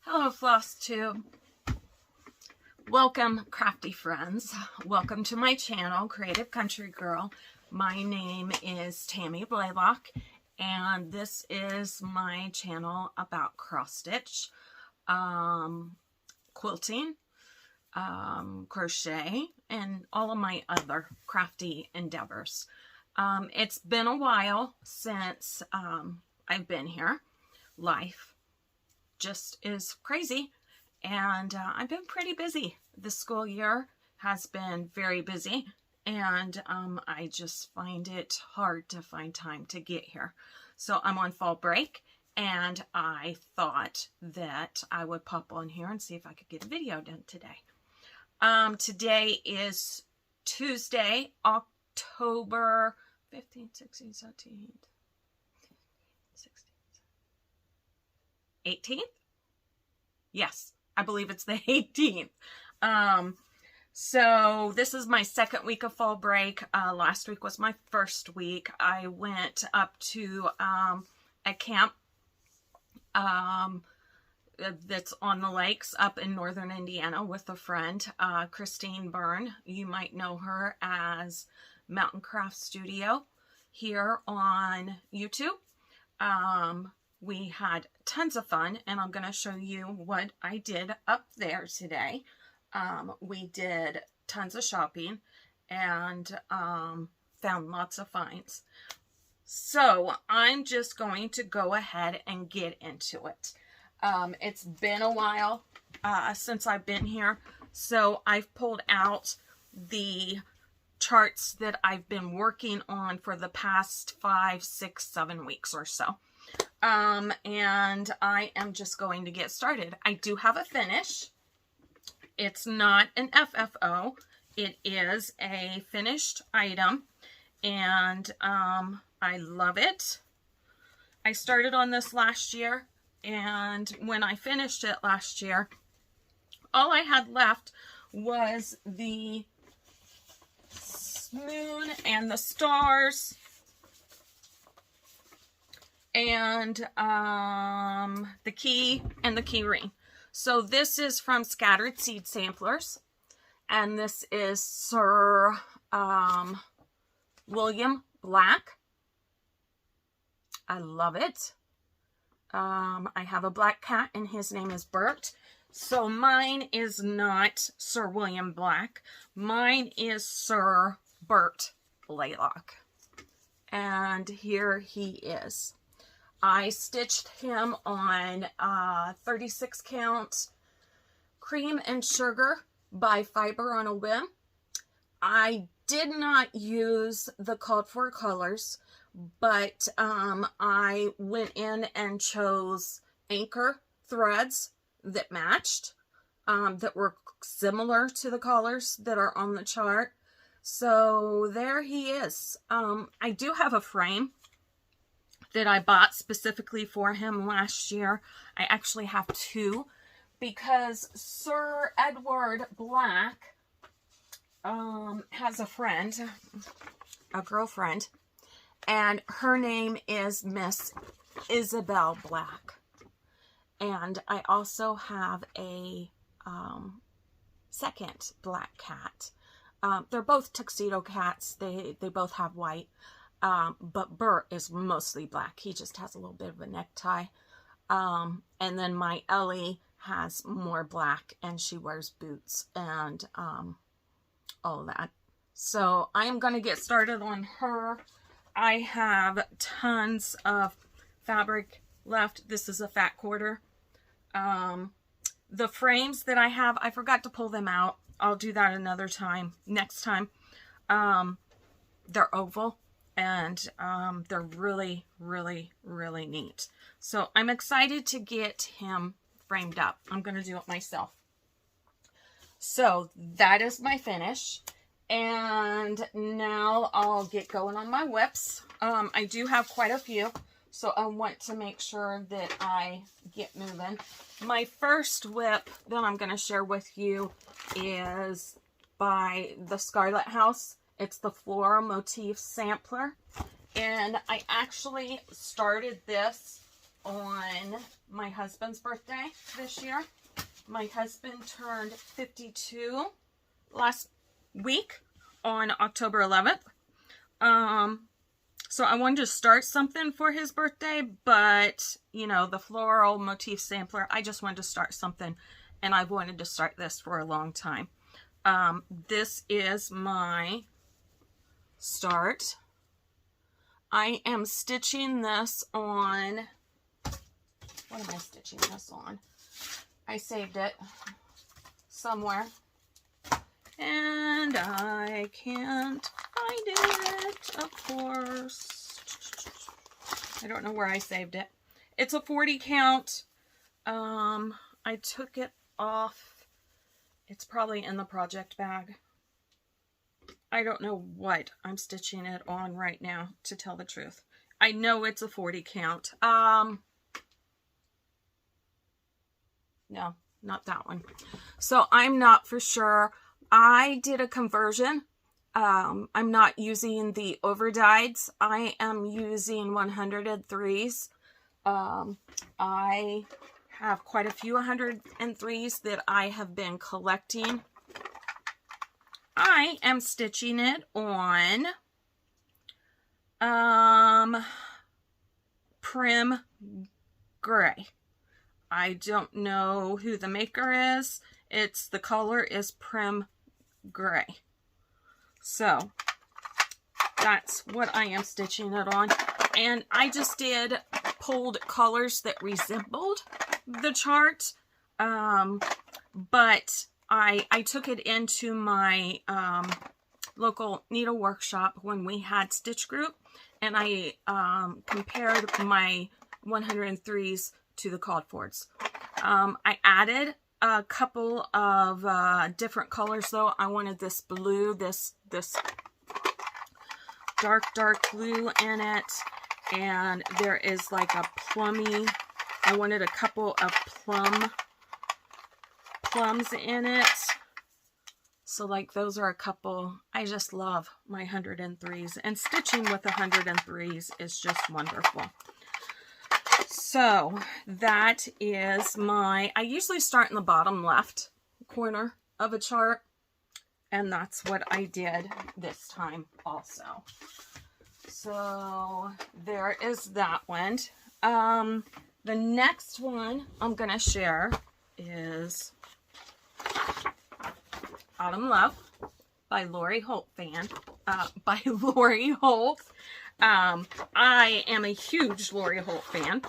Hello, Flosstube. Welcome, crafty friends. Welcome to my channel, Creative Country Girl. My name is Tammy Blaylock, and this is my channel about cross stitch, quilting, crochet, and all of my other crafty endeavors. It's been a while since I've been here. Life just is crazy, and I've been pretty busy. The school year has been very busy, and I just find it hard to find time to get here. So I'm on fall break, and I thought that I would pop on here and see if I could get a video done today. Today is Tuesday, October 15th, 16th, 17th, 16th. 18th? Yes, I believe it's the 18th. So this is my second week of fall break. Last week was my first week. I went up to a camp that's on the lakes up in northern Indiana with a friend, Christine Byrne. You might know her as Mountain Craft Studio here on YouTube. We had tons of fun, and I'm going to show you what I did up there today. We did tons of shopping and found lots of finds. So I'm just going to go ahead and get into it. It's been a while since I've been here, so I've pulled out the charts that I've been working on for the past 5, 6, 7 weeks or so. And I am just going to get started. I do have a finish. It's not an FFO. It is a finished item, and I love it. I started on this last year, and when I finished it last year, all I had left was the moon and the stars and the key and the key ring. So this is from Scattered Seed Samplers, and this is Sir William Black. I love it. I have a black cat, and his name is Bert. So mine is not Sir William Black. Mine is Sir Bert Blaylock. And here he is. I stitched him on 36 count cream and sugar by Fiber on a Whim. I did not use the called for colors, but I went in and chose anchor threads that matched, that were similar to the colors that are on the chart. So there he is. I do have a frame that I bought specifically for him last year. I actually have two, because Sir Edward Black has a friend, a girlfriend, and her name is Miss Isabel Black. And I also have a second black cat. They're both tuxedo cats. They both have white. But Bert is mostly black. He just has a little bit of a necktie. And then my Ellie has more black, and she wears boots and all of that. So I'm going to get started on her. I have tons of fabric left. This is a fat quarter. The frames that I have, I forgot to pull them out. I'll do that another time, next time. They're oval. And they're really, really, really neat. So I'm excited to get him framed up. I'm going to do it myself. So that is my finish. And now I'll get going on my whips. I do have quite a few, so I want to make sure that I get moving. My first whip that I'm going to share with you is by the Scarlet House. It's the Floral Motif Sampler, and I actually started this on my husband's birthday this year. My husband turned 52 last week on October 11th. So I wanted to start something for his birthday, but, you know, the floral motif sampler, I just wanted to start something, and I've wanted to start this for a long time. This is my start. I am stitching this on, what am I stitching this on? I saved it somewhere, and I can't find it, of course. I don't know where I saved it. It's a 40 count. I took it off. It's probably in the project bag. I don't know what I'm stitching it on right now, to tell the truth. I know it's a 40 count. No, not that one. So I'm not for sure. I did a conversion. I'm not using the overdyes. I am using 103s. I have quite a few 103s that I have been collecting. I am stitching it on Prim Gray. I don't know who the maker is. The color is Prim Gray. So that's what I am stitching it on. And I just pulled colors that resembled the chart. But I took it into my local needle workshop when we had Stitch Group, and I compared my 103s to the Caldfords. I added a couple of different colors though. I wanted this blue, this dark blue in it, and there is like a plummy. I wanted a couple of plums in it. So like those are a couple. I just love my 103s, and stitching with 103s is just wonderful. So that is I usually start in the bottom left corner of a chart, and that's what I did this time also. So there is that one. The next one I'm going to share is Autumn Love by Lori Holt by Lori Holt. I am a huge Lori Holt fan.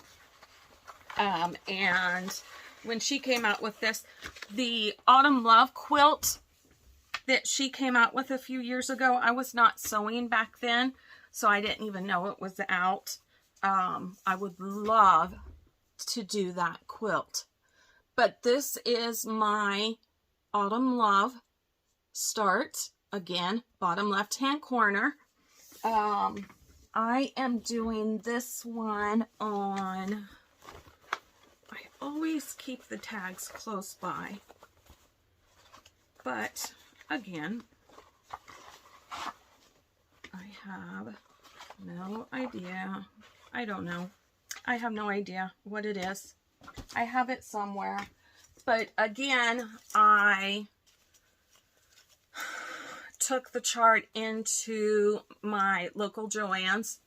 And when she came out with this, the Autumn Love quilt that she came out with a few years ago, I was not sewing back then, so I didn't even know it was out. I would love to do that quilt. But this is my Autumn Love start. Again, bottom left-hand corner. I am doing this one on... I always keep the tags close by. But, again, I have no idea. I don't know. I have no idea what it is. I have it somewhere. But, again, I took the chart into my local Joann's,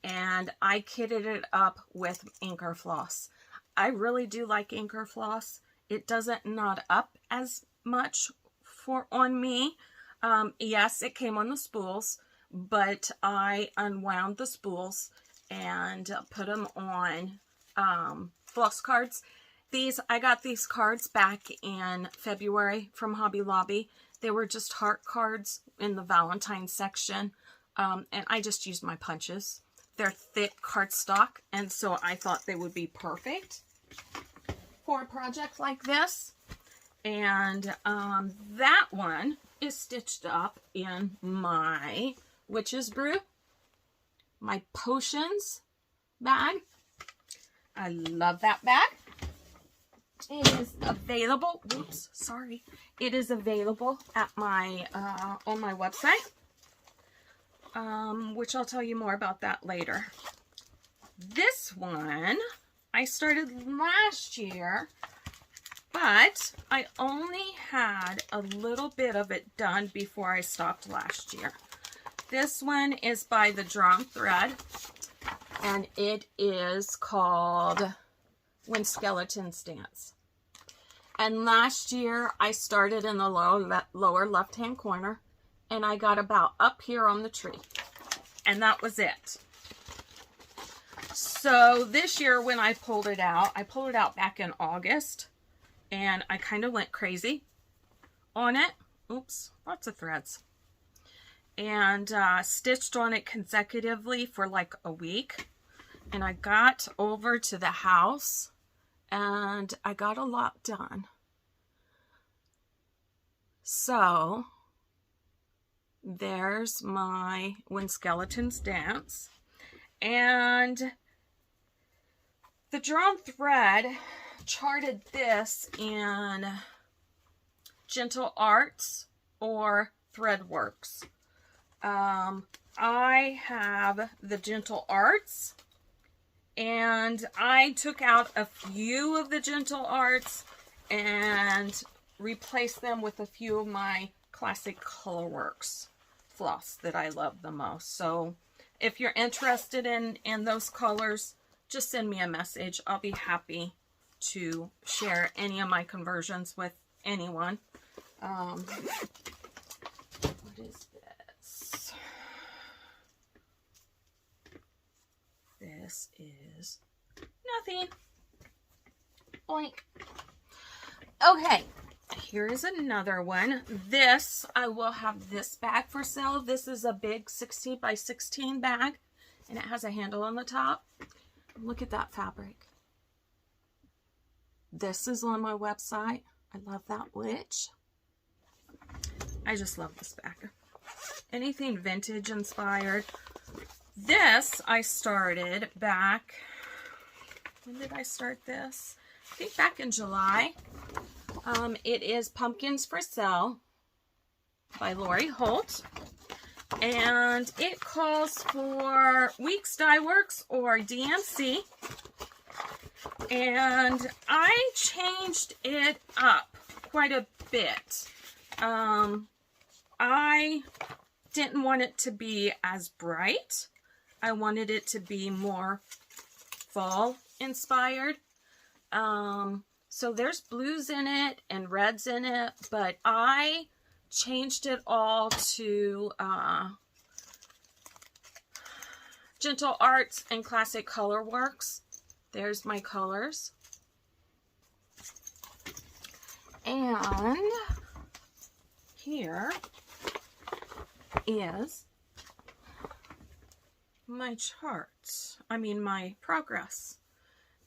and I kitted it up with Anchor Floss. I really do like Anchor Floss. It doesn't knot up as much on me. Yes, it came on the spools, but I unwound the spools and put them on floss cards. I got these cards back in February from Hobby Lobby. They were just heart cards in the Valentine's section, and I just used my punches. They're thick cardstock, and so I thought they would be perfect for a project like this. And that one is stitched up in my Witch's Brew, my potions bag. I love that bag. It is available. Whoops, sorry. It is available at my on my website, which I'll tell you more about that later. This one I started last year, but I only had a little bit of it done before I stopped last year. This one is by the Drawn Thread, and it is called When Skeletons Dance. And last year I started in the lower left-hand corner, and I got about up here on the tree, and that was it. So this year when I pulled it out back in August, and I kind of went crazy on it. Oops, lots of threads. And stitched on it consecutively for like a week. And I got over to the house and I got a lot done. So there's my When Skeletons Dance. And the Drawn Thread charted this in Gentle Arts or Threadworks. I have the Gentle Arts, and I took out a few of the Gentle Arts and replaced them with a few of my classic Colorworks floss that I love the most. So if you're interested in those colors, just send me a message. I'll be happy to share any of my conversions with anyone. What is this? This is nothing. Blank. Okay, here is another one. This, I will have this bag for sale. This is a big 16 by 16 bag, and it has a handle on the top. Look at that fabric. This is on my website. I love that witch. I just love this bag. Anything vintage inspired. This I started back, when did I start this? I think back in July. It is Pumpkins for Sale by Lori Holt. And it calls for Weeks Dye Works or DMC. And I changed it up quite a bit. I didn't want it to be as bright. I wanted it to be more fall inspired. So there's blues in it and reds in it, but I changed it all to Gentle Arts and Classic Colorworks. There's my colors. And here is my charts. My progress.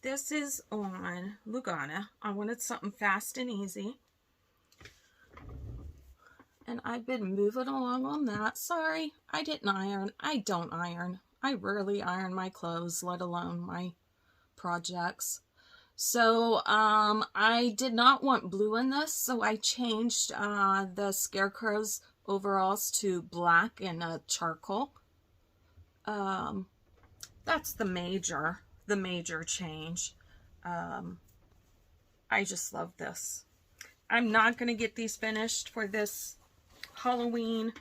This is on Lugana. I wanted something fast and easy. And I've been moving along on that. Sorry, I didn't iron. I don't iron. I rarely iron my clothes, let alone my projects. So I did not want blue in this, so I changed the Scarecrow's overalls to black and charcoal. That's the major change. I just love this. I'm not going to get these finished for this Halloween,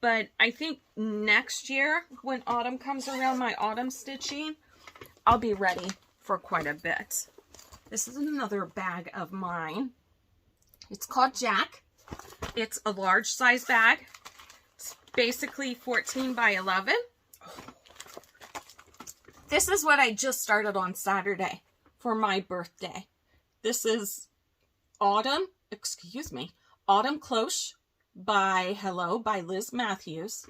but I think next year when autumn comes around, my autumn stitching, I'll be ready for quite a bit. This is another bag of mine. It's called Jack. It's a large size bag. It's basically 14 by 11. This is what I just started on Saturday for my birthday. This is Autumn Cloche by Liz Matthews.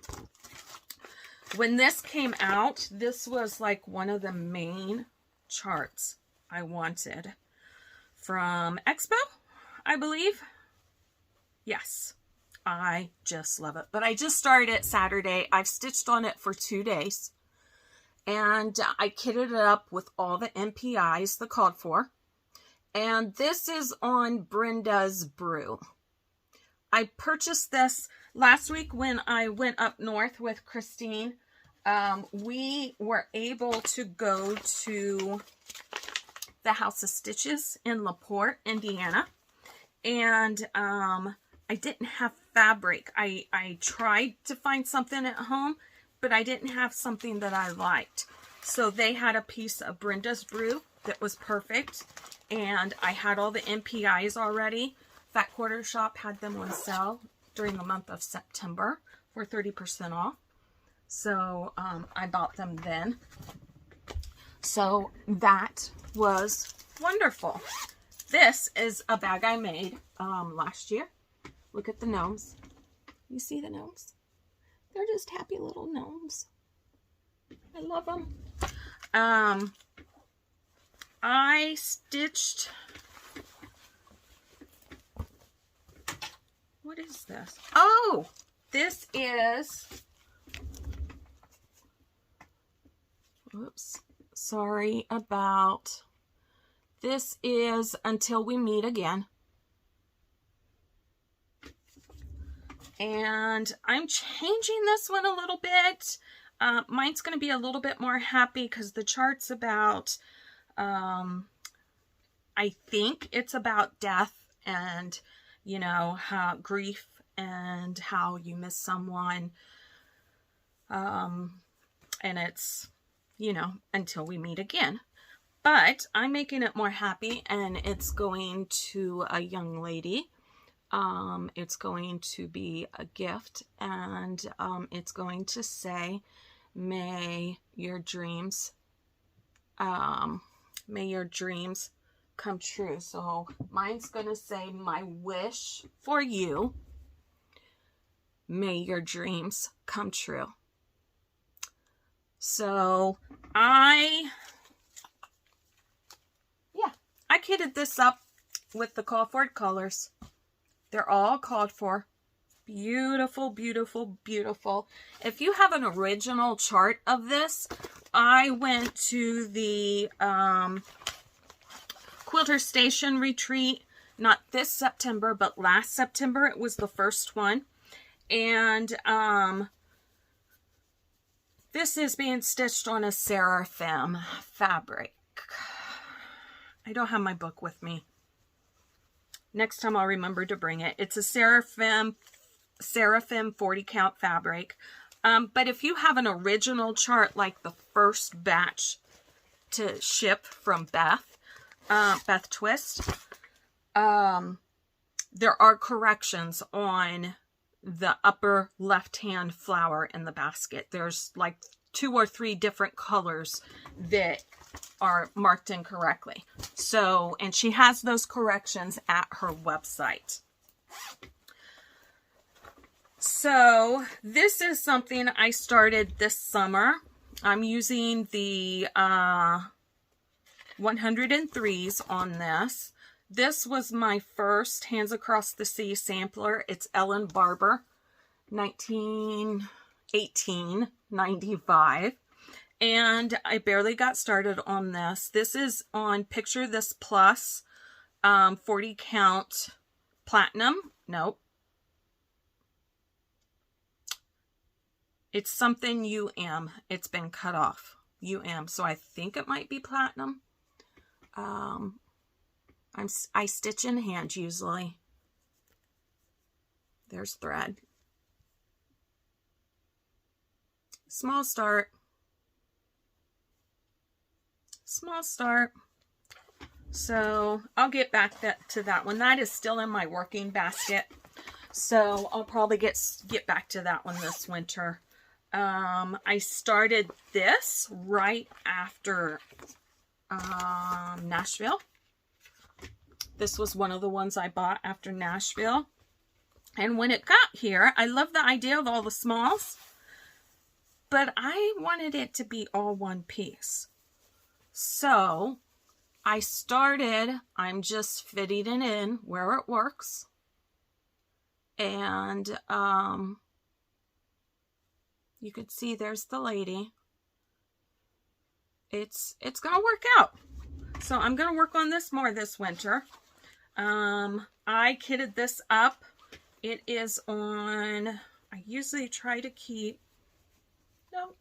When this came out, this was like one of the main charts I wanted from Expo, I believe. Yes, I just love it. But I just started it Saturday. I've stitched on it for 2 days. And I kitted it up with all the NPIs the called for. And this is on Brenda's Brew. I purchased this last week when I went up north with Christine. We were able to go to the House of Stitches in LaPorte, Indiana. And I didn't have fabric. I tried to find something at home, but I didn't have something that I liked. So they had a piece of Brenda's Brew that was perfect. And I had all the NPIs already. Fat Quarter Shop had them on sale during the month of September for 30% off. So I bought them then. So that was wonderful. This is a bag I made last year. Look at the gnomes. You see the gnomes? They're just happy little gnomes. I love them. I stitched... What is this? Oh! This is... Oops. Sorry about... This is Until We Meet Again. And I'm changing this one a little bit. Mine's going to be a little bit more happy because the chart's about, I think it's about death and, you know, how grief and how you miss someone. And it's, you know, until we meet again. But I'm making it more happy, and it's going to a young lady. It's going to be a gift, and it's going to say, may your dreams come true. So mine's going to say, my wish for you, may your dreams come true. So I kitted this up with the call for colors. They're all called for. Beautiful, beautiful, beautiful. If you have an original chart of this, I went to the Quilter Station retreat, not this September, but last September. It was the first one. And this is being stitched on a Seraphim fabric. I don't have my book with me. Next time I'll remember to bring it. It's a Seraphim 40 count fabric. But if you have an original chart like the first batch to ship from Beth Twist, there are corrections on the upper left-hand flower in the basket. There's like 2 or 3 different colors that are marked incorrectly. So, and she has those corrections at her website. So, this is something I started this summer. I'm using the 103s on this. This was my first Hands Across the Sea sampler. It's Ellen Barber, 1895. And I barely got started on this. This is on Picture This Plus 40 count platinum. Nope. It's something UM. It's been cut off. UM. So I think it might be platinum. I stitch in hand usually. There's thread. Small start. Small start. So I'll get back to that one. That is still in my working basket. So I'll probably get back to that one this winter. I started this right after Nashville. This was one of the ones I bought after Nashville. And when it got here, I love the idea of all the smalls, but I wanted it to be all one piece. So I started, I'm just fitting it in where it works. And you could see there's the lady. It's going to work out. So I'm going to work on this more this winter. I kitted this up. It is on, I usually try to keep, no.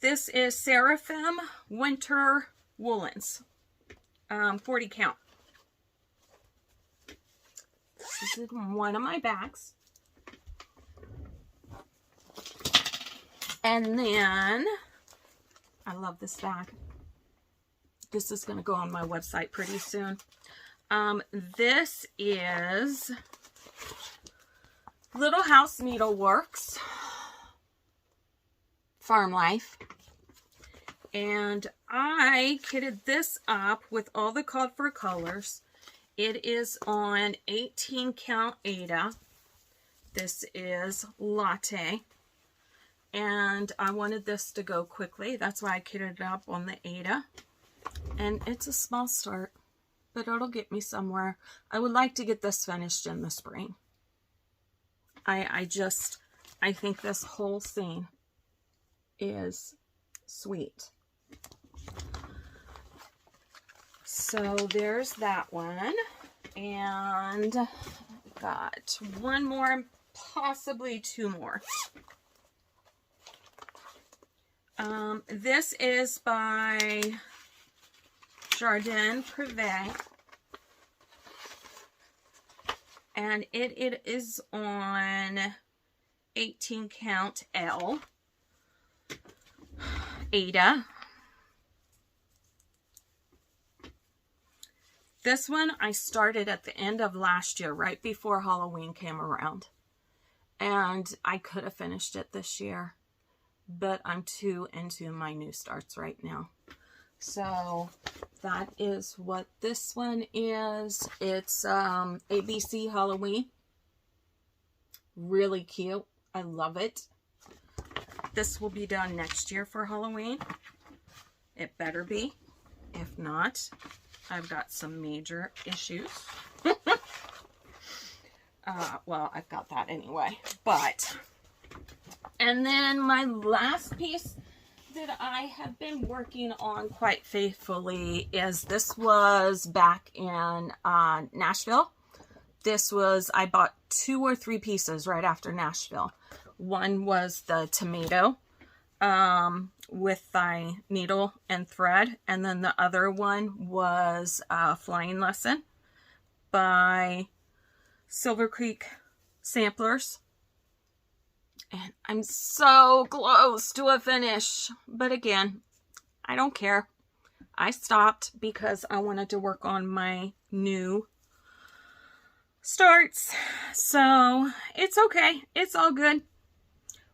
This is Seraphim Winter woolens, 40 count. This is one of my bags. And then, I love this bag. This is going to go on my website pretty soon. This is Little House Needleworks Farm Life. And I kitted this up with all the called for colors. It is on 18 count Ada. This is Latte. And I wanted this to go quickly. That's why I kitted it up on the Ada. And it's a small start, but it'll get me somewhere. I would like to get this finished in the spring. I think this whole scene is sweet. So there's that one. And got one more, possibly two more. This is by Jardin Privé, and it is on 18 count L Ada. This one I started at the end of last year, right before Halloween came around, and I could have finished it this year, but I'm too into my new starts right now. So that is what this one is. It's ABC Halloween. Really cute. I love it. This will be done next year for Halloween. It better be. If not, I've got some major issues. Well, I've got that anyway. But, and then my last piece that I have been working on quite faithfully is, this was back in Nashville. This was, I bought 2 or 3 pieces right after Nashville. One was the tomato with my needle and thread, and then the other one was Flying Lesson by Silver Creek Samplers. And I'm so close to a finish. But again, I don't care. I stopped because I wanted to work on my new starts. So it's okay. It's all good.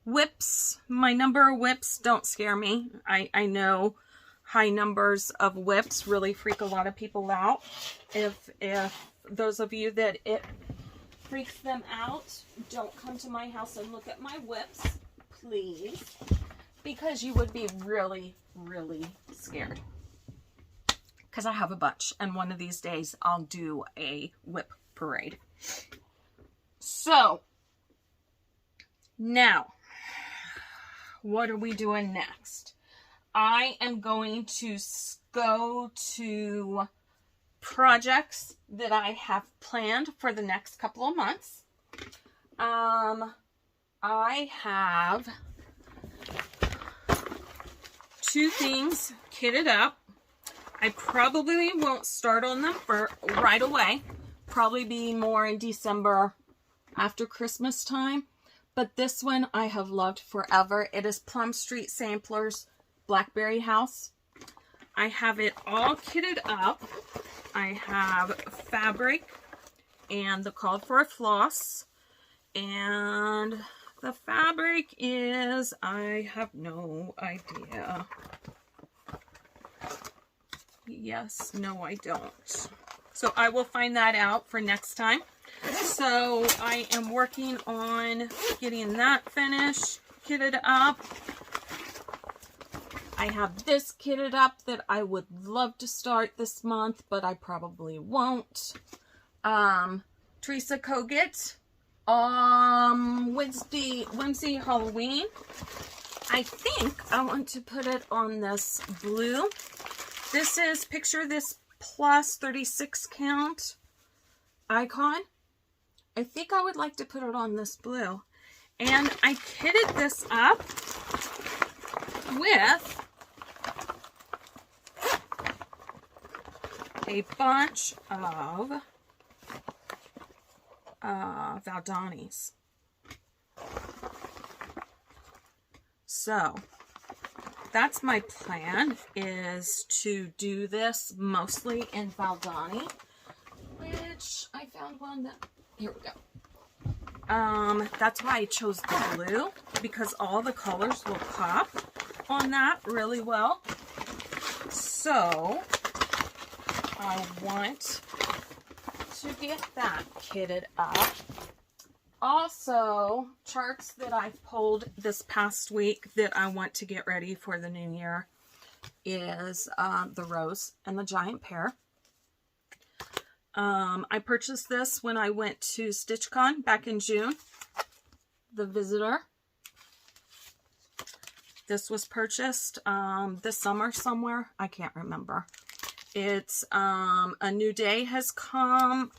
Whips, my number of whips don't scare me. I know high numbers of whips really freak a lot of people out. If those of you that it freaks them out, don't come to my house and look at my whips, please, because you would be really, really scared. Because I have a bunch, and one of these days I'll do a whip parade. So, now, what are we doing next? I am going to go to projects that I have planned for the next couple of months. I have 2 things kitted up. I probably won't start on them right away. Probably be more in December after Christmas time. But this one I have loved forever. It is Plum Street Samplers Blackberry House. I have it all kitted up. I have fabric and the called for floss. And the fabric is, I have no idea. Yes, no, I don't. So I will find that out for next time. So I am working on getting that finished, kitted up. I have this kitted up that I would love to start this month, but I probably won't. Teresa Kogut, Whimsy Halloween. I think I want to put it on this blue. This is, picture this plus 36 count icon. I think I would like to put it on this blue. And I kitted this up with a bunch of Valdanis. So that's my plan, is to do this mostly in Valdani, which I found one that, here we go. That's why I chose the blue, because all the colors will pop on that really well. So I want to get that kitted up. Also, charts that I've pulled this past week that I want to get ready for the new year is the Rose and the Giant Pear. I purchased this when I went to StitchCon back in June. The Visitor. This was purchased this summer somewhere. I can't remember. It's A New Day Has Come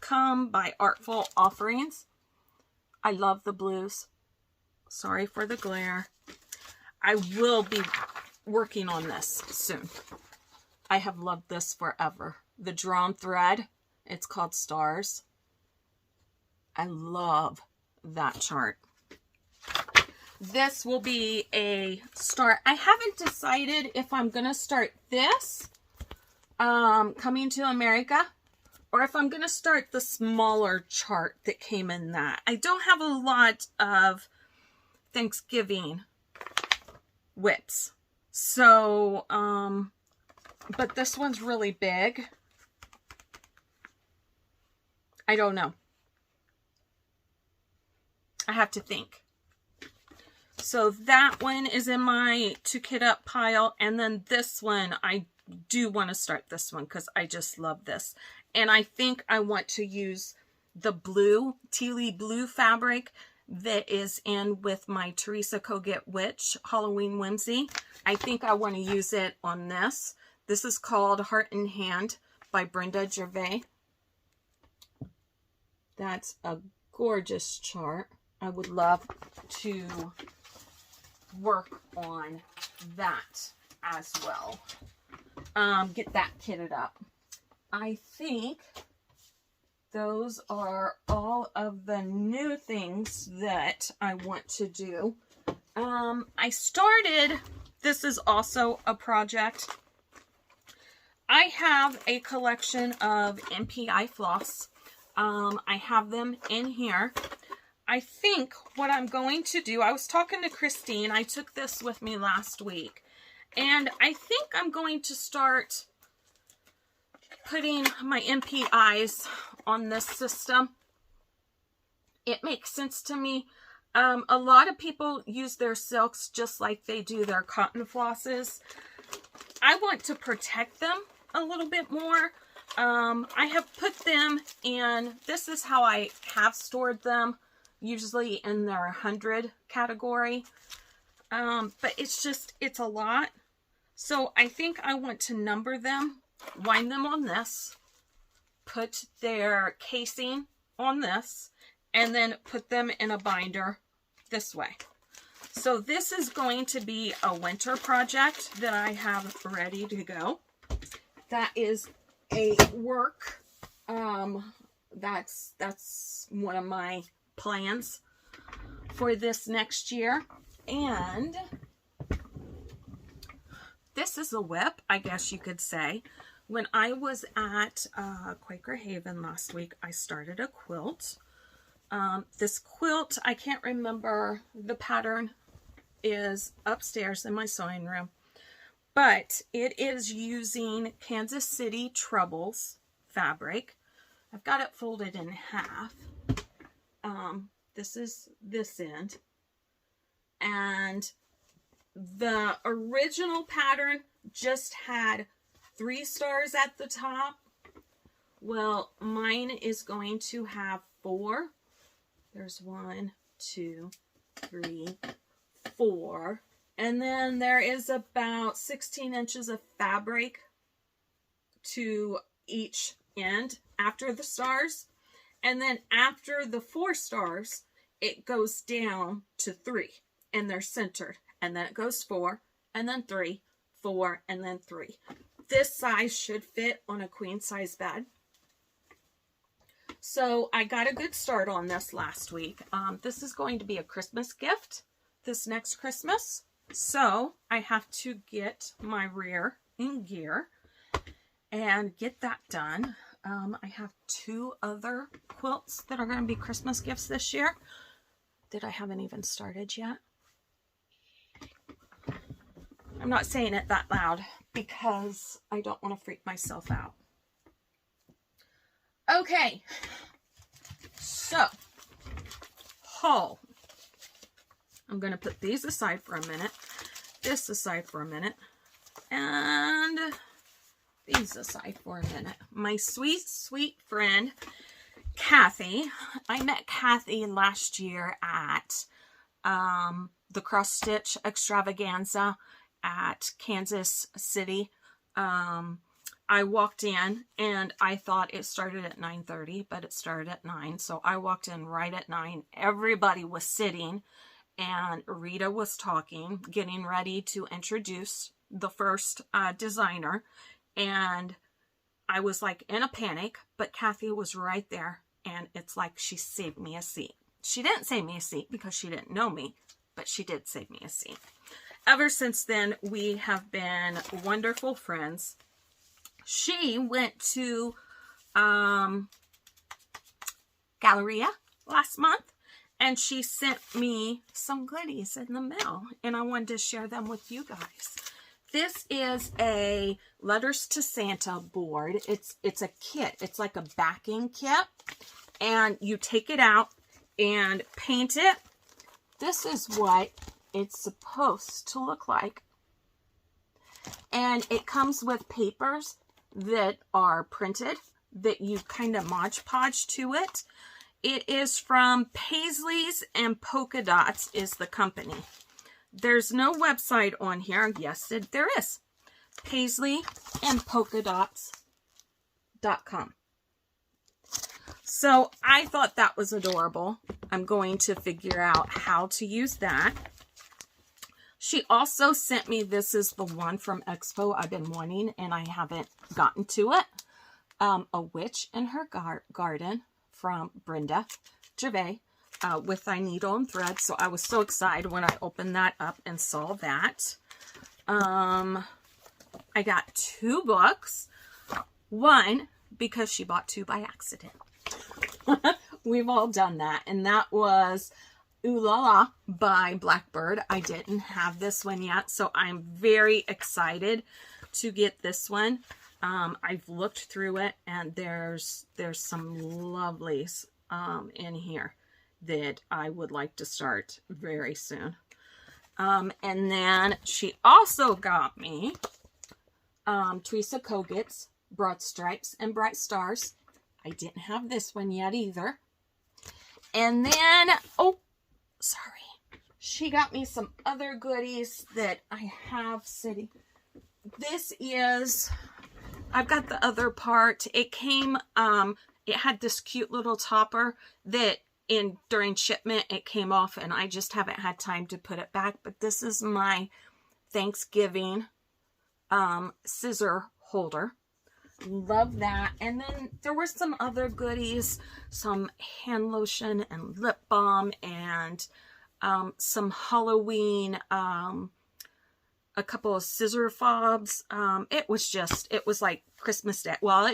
by Artful Offerings. I love the blues. Sorry for the glare. I will be working on this soon. I have loved this forever. The drawn thread, it's called Stars. I love that chart. This will be a start. I haven't decided if I'm going to start this, Coming to America, or if I'm going to start the smaller chart that came in that. I don't have a lot of Thanksgiving whips. So, but this one's really big. I don't know. I have to think. So that one is in my to kit up pile. And then this one, I do want to start this one because I just love this. And I think I want to use the blue, tealy blue fabric that is in with my Teresa Koget Witch Halloween Whimsy. I think I want to use it on this. This is called Heart in Hand by Brenda Gervais. That's a gorgeous chart. I would love to work on that as well. Get that kitted up. I think those are all of the new things that I want to do. I started, this is also a project. I have a collection of MPI floss. I have them in here. I think what I'm going to do, I was talking to Christine. I took this with me last week. And I think I'm going to start putting my MPIs on this system. It makes sense to me. A lot of people use their silks just like they do their cotton flosses. I want to protect them a little bit more. I have put them in, this is how I have stored them, usually in their 100 category. But it's just, it's a lot. So I think I want to number them, wind them on this, put their casing on this, and then put them in a binder this way. So this is going to be a winter project that I have ready to go. That is a work. That's one of my plans for this next year. And this is a whip, I guess you could say. When I was at Quaker Haven last week, I started a quilt. This quilt, I can't remember, the pattern is upstairs in my sewing room. But it is using Kansas City Troubles fabric. I've got it folded in half. This is this end. And the original pattern just had 3 stars at the top. Well, mine is going to have 4. There's 1, 2, 3, 4. And then there is about 16 inches of fabric to each end after the stars. And then after the 4 stars, it goes down to 3. And they're centered. And then it goes 4, and then 3, 4, and then 3. this size should fit on a queen size bed. So I got a good start on this last week. This is going to be a Christmas gift this next Christmas. So I have to get my rear in gear and get that done. I have 2 other quilts that are going to be Christmas gifts this year that I haven't even started yet. I'm not saying it that loud because I don't want to freak myself out. Okay, so haul. I'm going to put these aside for a minute, this aside for a minute, and these aside for a minute. My sweet, sweet friend, Kathy. I met Kathy last year at the Cross Stitch Extravaganza at Kansas City. I walked in and I thought it started at 9:30, but it started at 9. So I walked in right at 9. Everybody was sitting and Rita was talking, getting ready to introduce the first designer. And I was like in a panic, but Kathy was right there. And it's like she saved me a seat. She didn't save me a seat because she didn't know me, but she did save me a seat. Ever since then, we have been wonderful friends. She went to Galleria last month, and she sent me some goodies in the mail, and I wanted to share them with you guys. This is a Letters to Santa board. It's a kit. It's like a backing kit, and you take it out and paint it. This is what it's supposed to look like. And it comes with papers that are printed that you kind of Mod Podge to it. It is from Paisleys and Polka Dots is the company. There's no website on here. Yes, there is. Paisley and Polka Dots.com. So I thought that was adorable. I'm going to figure out how to use that. She also sent me, this is the one from Expo I've been wanting and I haven't gotten to it. A Witch in Her Garden from Brenda Gervais with Thy Needle and Thread. So I was so excited when I opened that up and saw that. I got 2 books. One, because she bought 2 by accident. We've all done that. And that was Ooh La La by Blackbird. I didn't have this one yet, so I'm very excited to get this one. I've looked through it, and there's some lovelies in here that I would like to start very soon. And then she also got me Teresa Kogut's Broad Stripes and Bright Stars. I didn't have this one yet either. And then, oh, sorry, she got me some other goodies that I have sitting. This is, I've got the other part. It came, it had this cute little topper that during shipment it came off, and I just haven't had time to put it back. But this is my Thanksgiving scissor holder. Love that. And then there were some other goodies, some hand lotion and lip balm and some Halloween, a couple of scissor fobs. It was like Christmas Day. Well,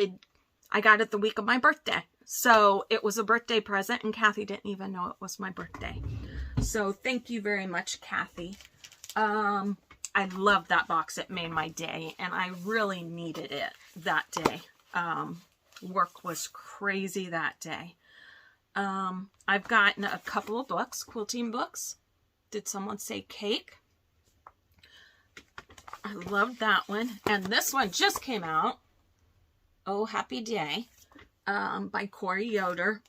I got it the week of my birthday. So it was a birthday present, and Kathy didn't even know it was my birthday. So thank you very much, Kathy. I love that box. It made my day, and I really needed it that day. Work was crazy that day. I've gotten a couple of books, quilting books. Did someone say cake? I love that one. And this one just came out. Oh, Happy Day by Corey Yoder.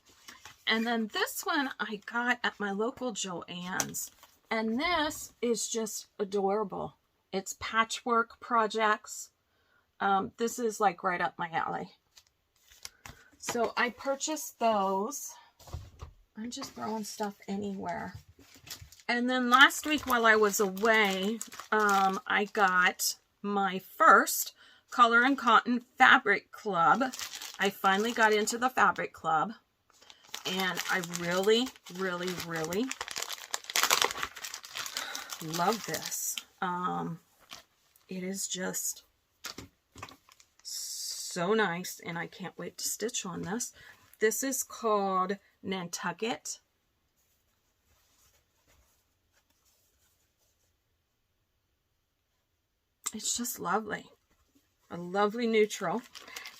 And then this one I got at my local Joann's. And this is just adorable. It's patchwork projects. This is like right up my alley. So I purchased those. I'm just throwing stuff anywhere. And then last week while I was away, I got my first Color and Cotton Fabric Club. I finally got into the Fabric Club, and I really, really, really love this. It is just so nice, and I can't wait to stitch on this. This is called Nantucket. It's just lovely. A lovely neutral.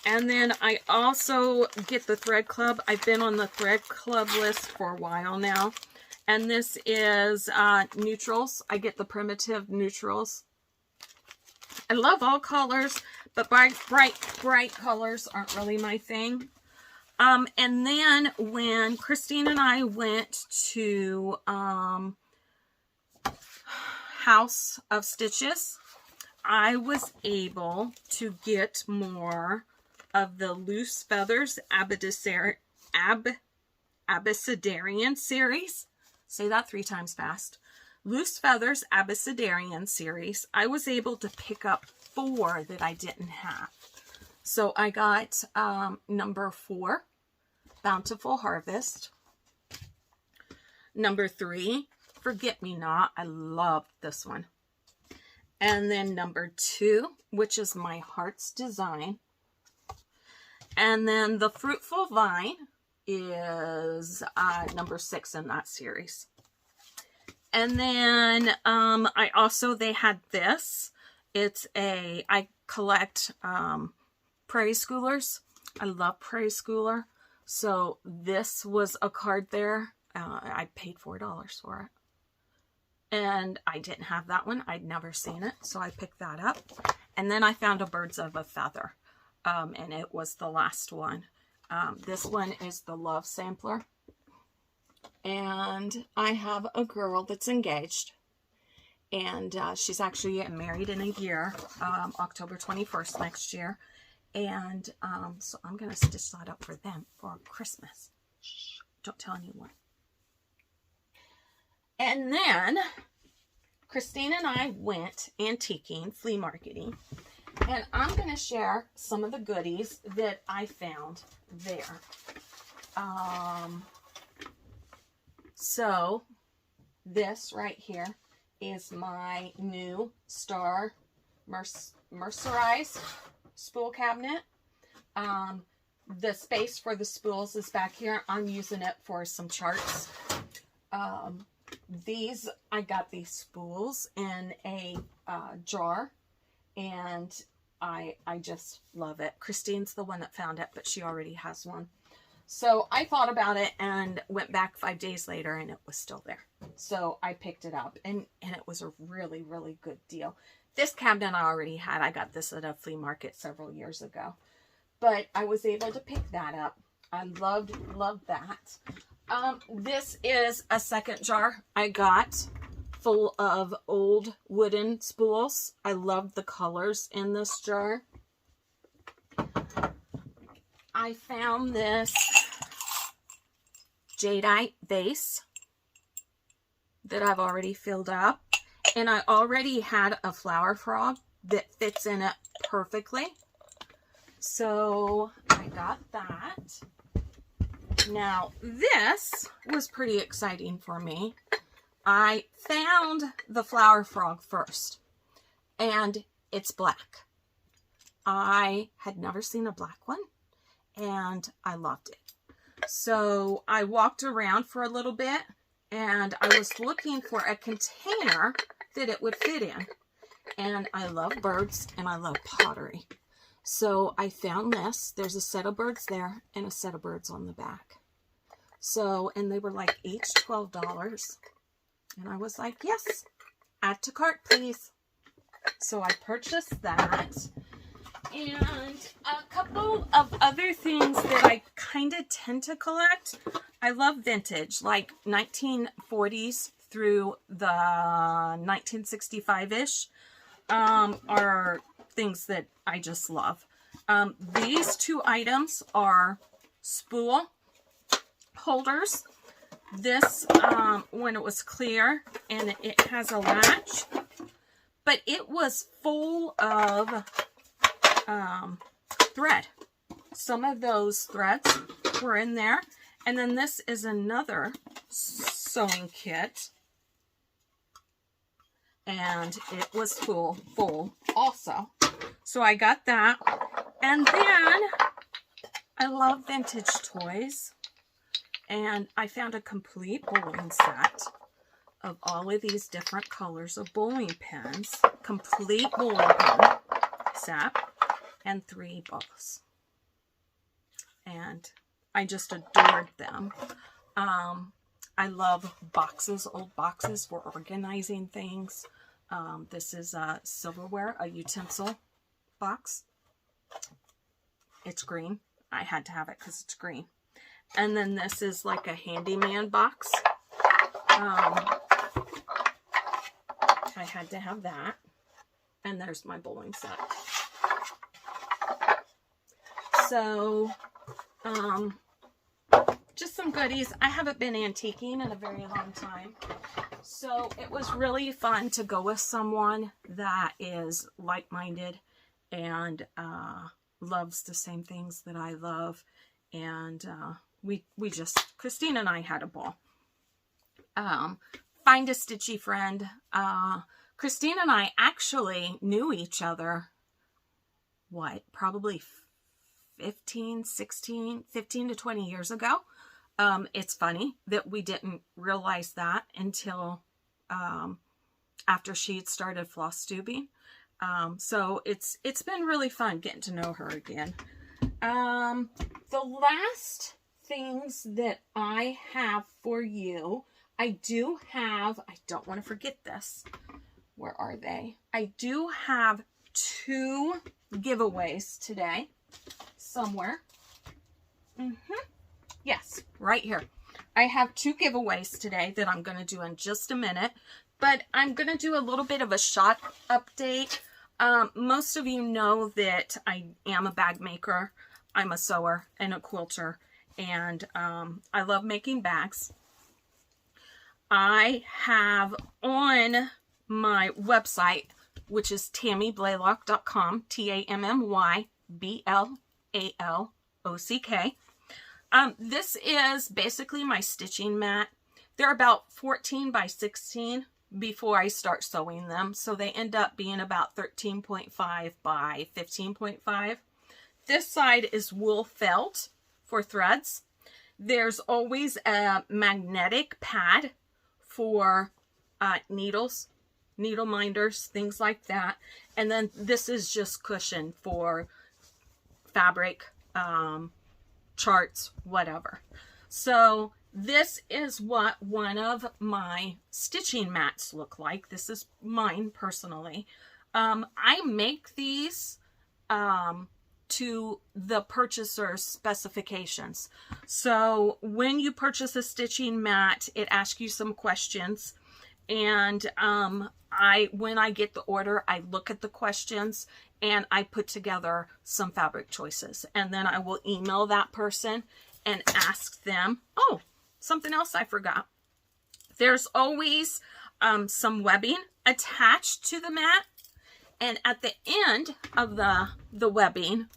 And then I also get the Thread Club. I've been on the Thread Club list for a while now. And this is neutrals. I get the primitive neutrals. I love all colors, but bright colors aren't really my thing. And then when Christine and I went to House of Stitches, I was able to get more of the Loose Feathers Abecedarian series. Say that 3 times fast. Loose Feathers Abecedarian series. I was able to pick up 4 that I didn't have. So I got number 4, Bountiful Harvest. Number 3, Forget Me Not. I love this one. And then number 2, which is my heart's design. And then the Fruitful Vine is number 6 in that series. And then they had this. I collect Prairie Schoolers. I love Prairie Schooler. So this was a card there. I paid $4 for it. And I didn't have that one. I'd never seen it. So I picked that up. And then I found a Birds of a Feather. And it was the last one. This one is the Love Sampler. And I have a girl that's engaged. And she's actually getting married in a year. October 21st next year. And so I'm going to stitch that up for them for Christmas. Shh, don't tell anyone. And then Christine and I went antiquing, flea marketing, and I'm going to share some of the goodies that I found there. So this right here is my new Star Mercerized spool cabinet. The space for the spools is back here. I'm using it for some charts. I got these spools in a jar, and I just love it. Christine's the one that found it, but she already has one. So I thought about it and went back 5 days later, and it was still there. So I picked it up, and it was a really, really good deal. This cabinet I already had. I got this at a flea market several years ago, but I was able to pick that up. I loved that. This is a second jar I got full of old wooden spools. I love the colors in this jar. I found this jadeite vase that I've already filled up, and I already had a flower frog that fits in it perfectly. So I got that. Now, this was pretty exciting for me. I found the flower frog first, and it's black. I had never seen a black one, and I loved it. So I walked around for a little bit, and I was looking for a container that it would fit in. And I love birds, and I love pottery. So I found this. There's a set of birds there and a set of birds on the back. So, and they were like each $12. And I was like, yes, add to cart, please. So I purchased that. And a couple of other things that I kind of tend to collect. I love vintage, like 1940s through the 1965-ish are things that I just love. These 2 items are spool holders. This, when it was clear, and it has a latch, but it was full of thread. Some of those threads were in there. And then this is another sewing kit. And it was full also. So I got that. And then I love vintage toys. And I found a complete bowling set of all of these different colors of bowling pins. Complete bowling pin set. And 3 balls. And I just adored them. I love boxes, old boxes for organizing things. This is a silverware, a utensil box. It's green. I had to have it because it's green. And then this is like a handyman box. I had to have that. And there's my bowling set. So, just some goodies. I haven't been antiquing in a very long time. So it was really fun to go with someone that is like-minded and loves the same things that I love. And we just, Christine and I had a ball. Find a stitchy friend. Christine and I actually knew each other, what, probably 15 to 20 years ago. It's funny that we didn't realize that until after she'd started Flosstubing. So it's been really fun getting to know her again. The last things that I have for you, I don't want to forget this. Where are they? I do have 2 giveaways today. Somewhere. Yes, right here. I have 2 giveaways today that I'm going to do in just a minute, but I'm going to do a little bit of a shop update. Most of you know that I am a bag maker. I'm a sewer and a quilter, and I love making bags. I have on my website, which is tammyblaylock.com, TAMMYBLALOCK. This is basically my stitching mat. They're about 14 by 16 before I start sewing them. So they end up being about 13.5 by 15.5. This side is wool felt for threads. There's always a magnetic pad for needles, needle minders, things like that. And then this is just cushion for fabric, charts, whatever. So this is what one of my stitching mats look like. This is mine personally. I make these to the purchaser's specifications. So when you purchase a stitching mat, it asks you some questions. And when I get the order, I look at the questions and I put together some fabric choices. And then I will email that person and ask them, oh, something else I forgot. There's always some webbing attached to the mat. And at the end of the webbing,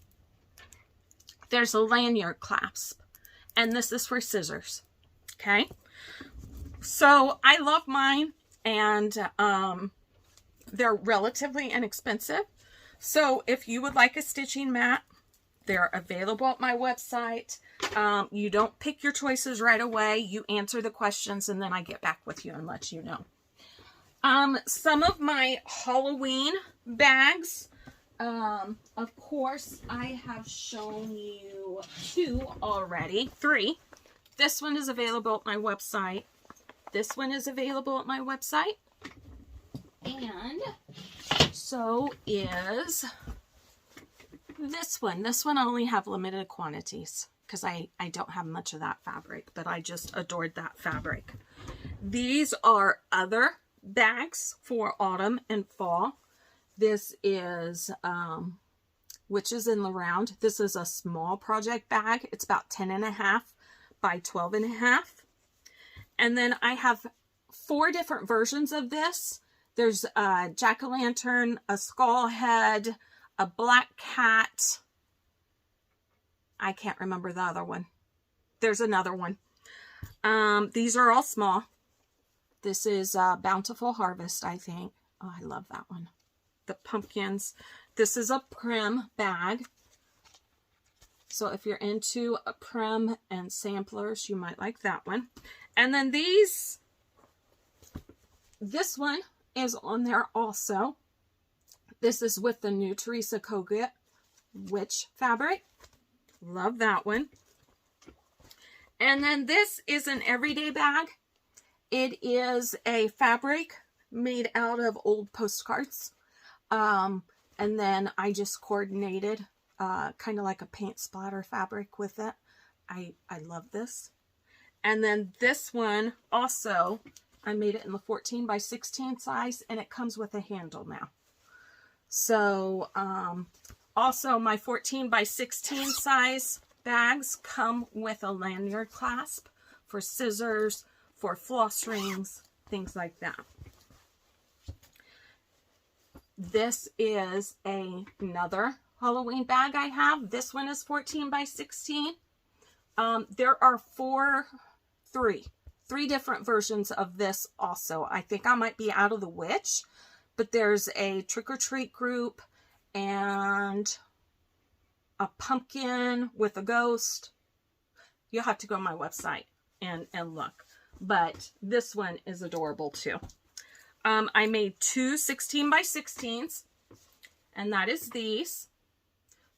there's a lanyard clasp. And this is for scissors. Okay? So I love mine. And they're relatively inexpensive. So if you would like a stitching mat, they're available at my website. You don't pick your choices right away. You answer the questions and then I get back with you and let you know. Some of my Halloween bags, of course, I have shown you 2 already, 3. This one is available at my website. This one is available at my website. And so is this one. This one I only have limited quantities because I don't have much of that fabric, but I just adored that fabric. These are other bags for autumn and fall. This is Witches in the Round. This is a small project bag. It's about 10.5 by 12.5. And then I have 4 different versions of this. There's a jack-o'-lantern, a skull head, a black cat. I can't remember the other one. There's another one. These are all small. This is Bountiful Harvest, I think. Oh, I love that one. The pumpkins. This is a Prim bag. So if you're into a Prim and samplers, you might like that one. And then this one is on there also. This is with the new Teresa Kogut Witch fabric. Love that one. And then this is an everyday bag. It is a fabric made out of old postcards. And then I just coordinated kind of like a paint splatter fabric with it. I love this. And then this one also, I made it in the 14 by 16 size, and it comes with a handle now. So also my 14 by 16 size bags come with a lanyard clasp for scissors, for floss rings, things like that. This is another Halloween bag I have. This one is 14 by 16. There are three different versions of this also. I think I might be out of the witch, but there's a trick-or-treat group and a pumpkin with a ghost. You'll have to go on my website and look. But this one is adorable too. I made two 16 by 16s, and that is these.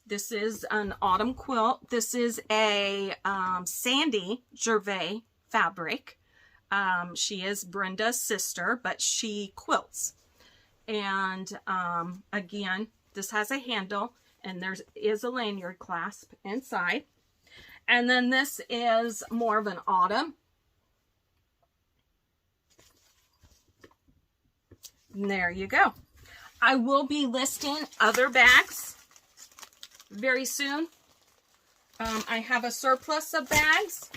This is an autumn quilt. This is a Sandy Gervais fabric. She is Brenda's sister, but she quilts. And again, this has a handle, and there is a lanyard clasp inside. And then this is more of an autumn. And there you go. I will be listing other bags very soon. I have a surplus of bags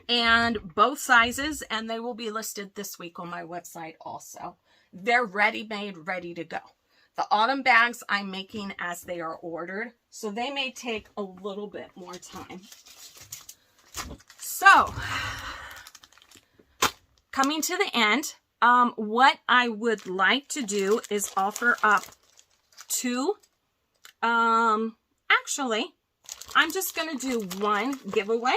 and both sizes, and they will be listed this week on my website also. They're ready-made, ready to go. The autumn bags I'm making as they are ordered, so they may take a little bit more time. So, coming to the end, what I would like to do is offer up two, actually, I'm just going to do one giveaway.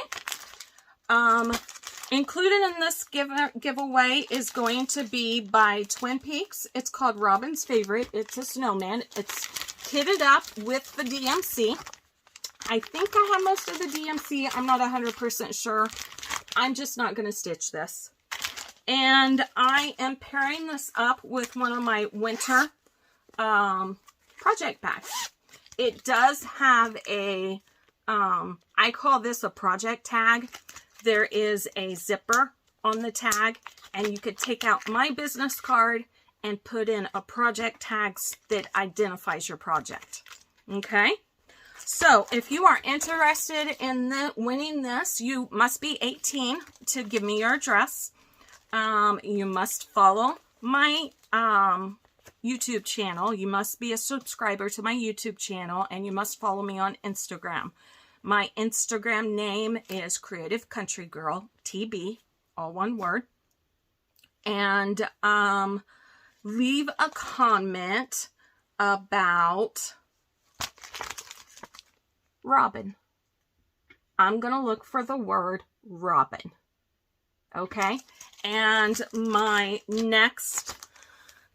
Included in this giveaway is going to be by Twin Peaks. It's called Robin's Favorite. It's a snowman. It's kitted up with the DMC. I think I have most of the DMC. I'm not 100% sure. I'm just not going to stitch this. And I am pairing this up with one of my winter project bags. It does have a, I call this a project tag. There is a zipper on the tag, and you could take out my business card and put in a project tag that identifies your project. Okay? So, if you are interested in winning this, you must be 18 to give me your address. You must follow my YouTube channel. You must be a subscriber to my YouTube channel, and you must follow me on Instagram. My Instagram name is Creative Country Girl TB, all one word. And leave a comment about Robin. I'm going to look for the word Robin. Okay? And my next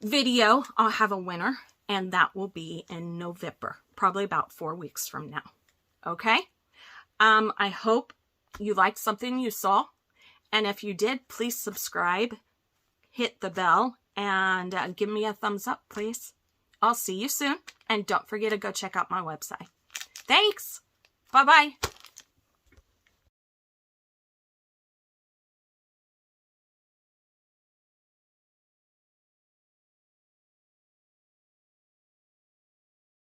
video, I'll have a winner, and that will be in November, probably about 4 weeks from now. Okay? I hope you liked something you saw, and if you did, please subscribe, hit the bell, and give me a thumbs up, please. I'll see you soon, and don't forget to go check out my website. Thanks! Bye-bye!